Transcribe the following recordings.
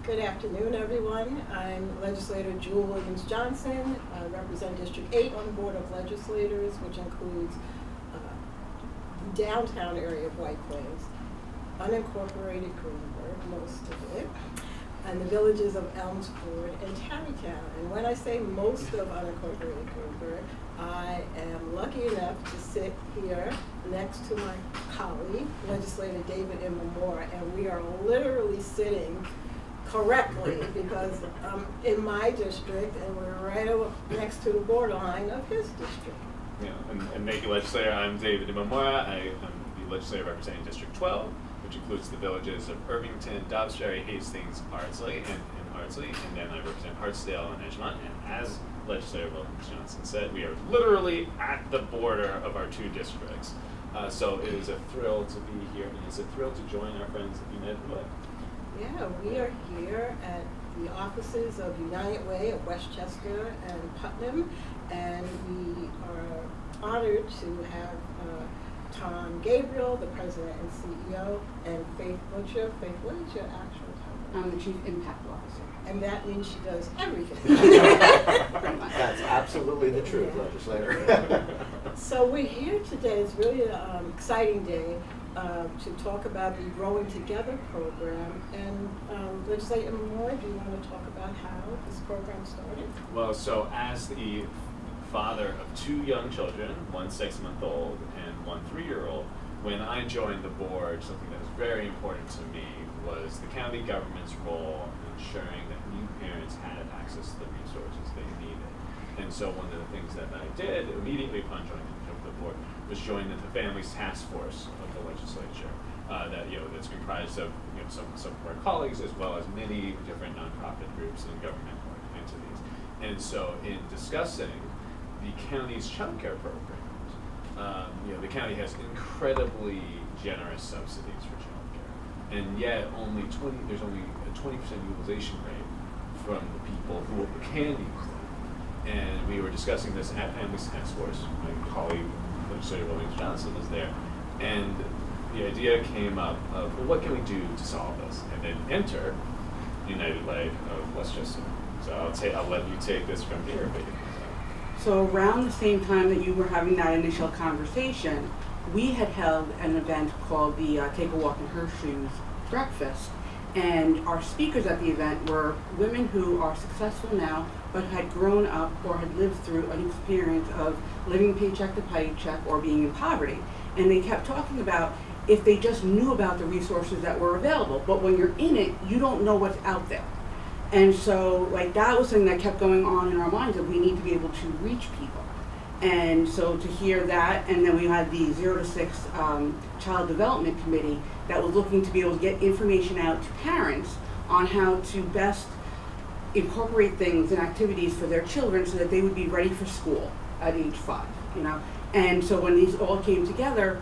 Good afternoon, everyone. I'm Legislator Jewel Williams-Johnson. I represent District 8 on the Board of Legislators, which includes the downtown area of White Plains, unincorporated Greenberg, most of it, and the villages of Elmsford and Tarrytown. And when I say most of unincorporated Greenberg, I am lucky enough to sit here next to my colleague, Legislator David Imamura, and we are literally sitting correctly because I'm in my district and we're right next to the borderline of his district. Yeah, and thank you, Legislator. I'm David Imamura. I am the Legislator representing District 12, which includes the villages of Irvington, Dobbsbury, Hastings, Ardsley, and then I represent Hartsdale and Edgemont. And as Legislator Williams-Johnson said, we are literally at the border of our two districts. So it is a thrill to be here, and it's a thrill to join our friends at United Way. Yeah, we are here at the offices of United Way of Westchester and Putnam, and we are honored to have Tom Gabriel, the President and CEO, and Faith Butcher. Faith, what is your actual title? I'm the Chief Impact Officer. And that means she does everything. That's absolutely the truth, yeah. Legislator. So we're here today. It's really an exciting day to talk about the Growing Together program. And Legislator Moore, do you want to talk about how this program started? Well, so as the father of two young children, one 6-month-old and one 3-year-old, when I joined the board, something that was very important to me was the county government's role in ensuring that new parents had access to the resources they needed. And so one of the things that I did immediately upon joining the board was join the Families Task Force of the legislature that's comprised of some of our colleagues as well as many different nonprofit groups and government entities. And so in discussing the county's child care programs, the county has incredibly generous subsidies for child care, and yet there's only a 20% utilization rate from the people who can use them. And we were discussing this at Families Task Force. My colleague, Legislator Williams-Johnson, was there, and the idea came up of, well, what can we do to solve this? And then enter United Way of Westchester. So I'll let you take this from here. So around the same time that you were having that initial conversation, we had held an event called the Take a Walk in Her Shoes Breakfast. And our speakers at the event were women who are successful now, but had grown up or had lived through an experience of living paycheck to paycheck or being in poverty. And they kept talking about if they just knew about the resources that were available, but when you're in it, you don't know what's out there. And so that was something that kept going on in our minds, that we need to be able to reach people. And so to hear that, and then we had the 0 to 6 Child Development Committee that was looking to be able to get information out to parents on how to best incorporate things and activities for their children so that they would be ready for school at age 5, And so when these all came together,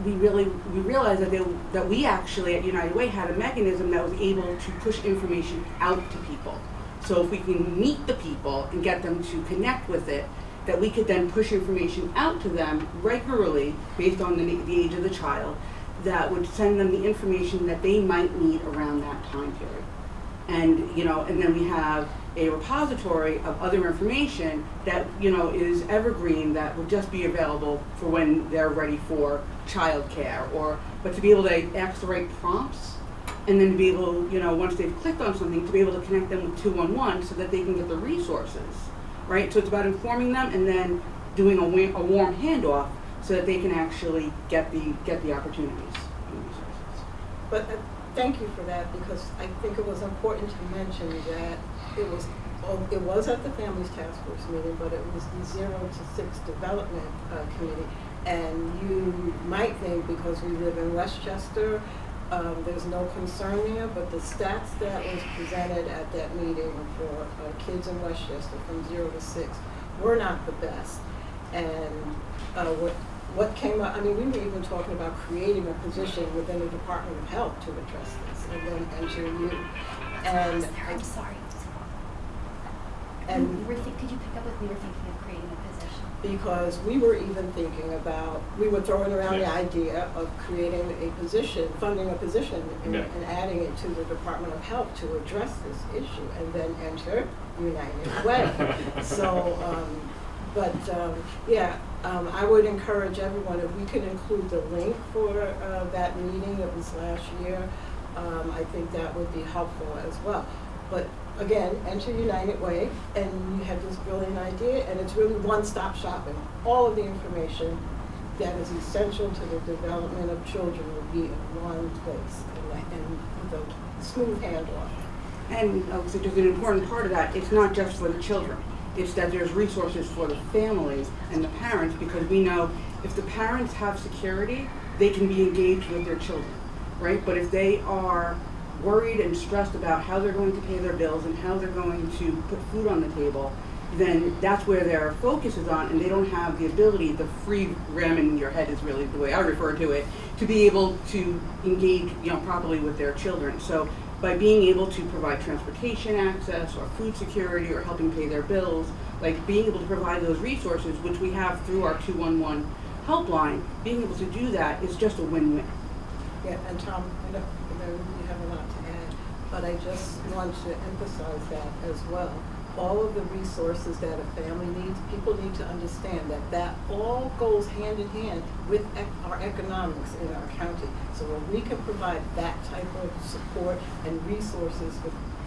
we realized that we actually at United Way had a mechanism that was able to push information out to people. So if we can meet the people and get them to connect with it, that we could then push information out to them regularly based on the age of the child that would send them the information that they might need around that time period. And and then we have a repository of other information that is evergreen, that will just be available for when they're ready for child care, but to be able to ask the right prompts, and then to be able, once they've clicked on something, to be able to connect them with 211 so that they can get the resources, right? So it's about informing them and then doing a warm handoff so that they can actually get the opportunities and resources. But thank you for that, because I think it was important to mention that it was at the Families Task Force meeting, but it was the 0 to 6 Development Committee. And you might think because we live in Westchester, there's no concern there, but the stats that was presented at that meeting for kids in Westchester from 0 to 6 were not the best. And what came up, we were even talking about creating a position within the Department of Health to address this, and then enter you. And I'm sorry. And could you pick up with we were thinking of creating a position? because we were even thinking about, we were throwing around the idea of creating a position, funding a position, and adding it to the Department of Health to address this issue, and then enter United Way. So, I would encourage everyone, if we could include the link for that meeting that was last year, I think that would be helpful as well. But again, enter United Way, and you have this brilliant idea, and it's really one-stop shopping. All of the information that is essential to the development of children will be in one place, and with a smooth handoff. And so there's an important part of that. It's not just for the children. It's that there's resources for the families and the parents, because we know if the parents have security, they can be engaged with their children, right? But if they are worried and stressed about how they're going to pay their bills and how they're going to put food on the table, then that's where their focus is on, and they don't have the ability, the free ram in your head is really the way I refer to it, to be able to engage, properly with their children. So by being able to provide transportation access or food security or helping pay their bills, like being able to provide those resources, which we have through our 211 helpline, being able to do that is just a win-win. Yeah, and Tom, I know you have a lot to add, but I just want to emphasize that as well. All of the resources that a family needs, people need to understand that all goes hand in hand with our economics in our county. So when we can provide that type of support and resources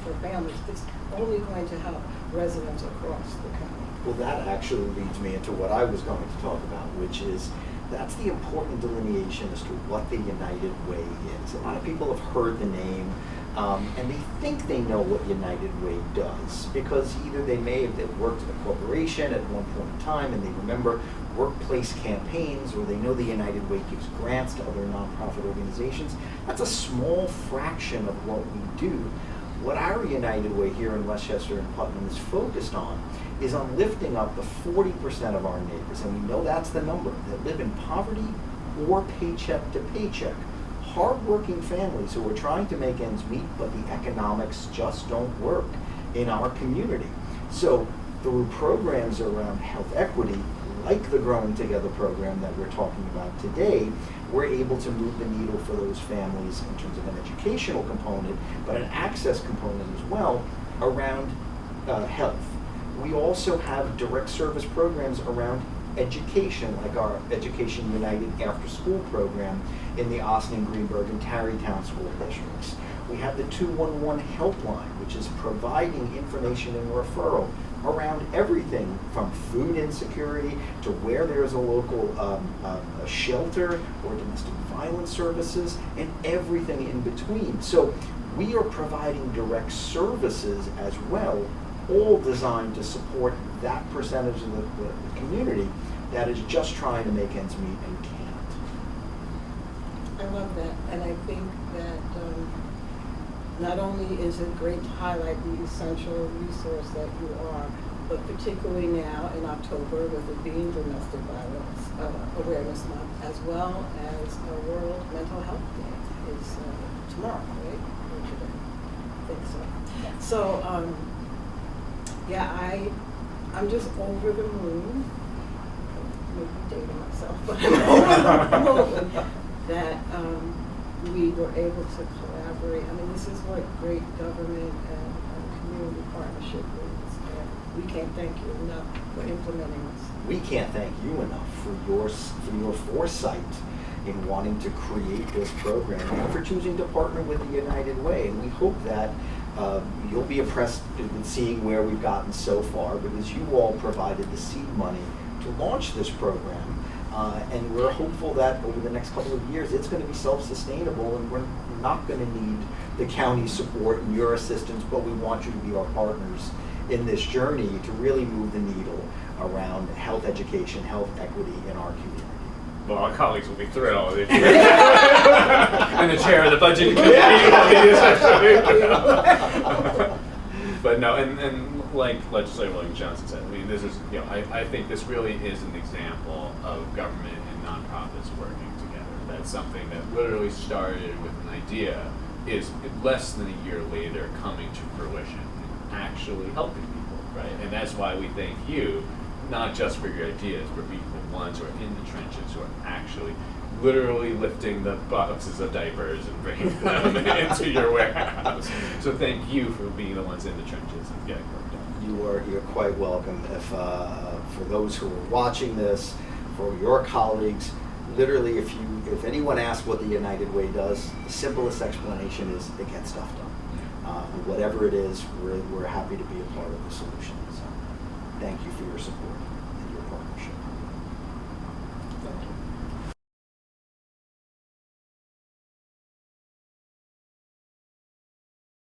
for families, it's only going to help residents across the county. Well, that actually leads me into what I was going to talk about, which is that's the important delineation as to what the United Way is. A lot of people have heard the name, and they think they know what United Way does, because either they may have worked at a corporation at one point in time and they remember workplace campaigns, or they know the United Way gives grants to other nonprofit organizations. That's a small fraction of what we do. What our United Way here in Westchester and Putnam is focused on is on lifting up the 40% of our neighbors, and we know that's the number, that live in poverty or paycheck to paycheck. Hard-working families who are trying to make ends meet, but the economics just don't work in our community. So through programs around health equity, like the Growing Together program that we're talking about today, we're able to move the needle for those families in terms of an educational component, but an access component as well around health. We also have direct service programs around education, like our Education United After School program in the Austin, Greenberg, and Tarrytown school districts. We have the 211 helpline, which is providing information and referral around everything from food insecurity to where there's a local a shelter or domestic violence services, and everything in between. So we are providing direct services as well, all designed to support that percentage of the community that is just trying to make ends meet and can't. I love that, and I think that not only is it great to highlight the essential resource that you are, but particularly now in October, with it being Domestic Violence Awareness Month, as well as World Mental Health Day is tomorrow, right? Or today? I think so. So, I'm just over the moon. Maybe dating myself, but I'm over the moon that we were able to collaborate. I mean, this is what great government and community partnership is. And we can't thank you enough for implementing this. We can't thank you enough for your foresight in wanting to create this program and for choosing to partner with the United Way. And we hope that you'll be impressed in seeing where we've gotten so far, because you all provided the seed money to launch this program. And we're hopeful that over the next couple of years, it's going to be self-sustainable, and we're not going to need the county's support and your assistance, but we want you to be our partners in this journey to really move the needle around health education, health equity in our community. Well, our colleagues will be thrilled if you and the chair of the budget committee. But no, and like Legislator William Johnson said, I mean, this is, I think this really is an example of government and nonprofits working together. That's something that literally started with an idea, is less than a year later coming to fruition and actually helping people, right? And that's why we thank you not just for your ideas, but being the ones who are in the trenches, who are actually literally lifting the boxes of diapers and bringing them into your warehouse. So thank you for being the ones in the trenches and getting work done. You're quite welcome. If for those who are watching this, for your colleagues, literally, if anyone asks what the United Way does, the simplest explanation is they get stuff done. Whatever it is, we're happy to be a part of the solution. So, thank you for your support.